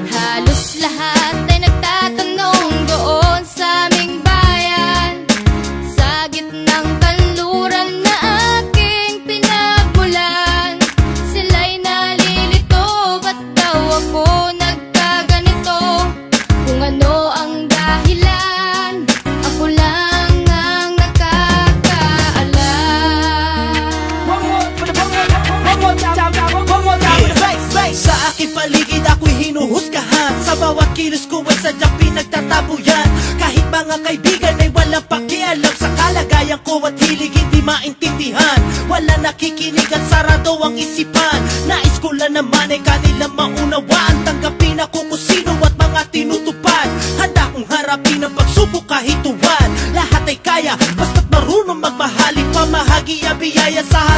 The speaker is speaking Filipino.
Halos lahat ay nagtatanong doon sa aming bayan, sa gitnang kanluran na aking pinagmulan. Sila'y nalilito, ba't daw ako nagkaganito? Kung ano ang dahilan, ako lang ang nakakaalam. Sa aking paligid ako'y hinuhusgahan, sa bawat kilos ko ay sadyang pinagtatabuyan. Kahit mga kaibigan ay walang pakialam sa kalagayan ko at hilig hindi maintindihan. Wala nakikinig at sarado ang isipan. Nais ko lang naman ay kanilang maunawaan, tanggapin ako kung sino at mga tinutupad. Handa kong harapin ang pagsubok kahit tuwan. Lahat ay kaya basta't marunong magmahalik, pamahagi ang biyaya sa harap.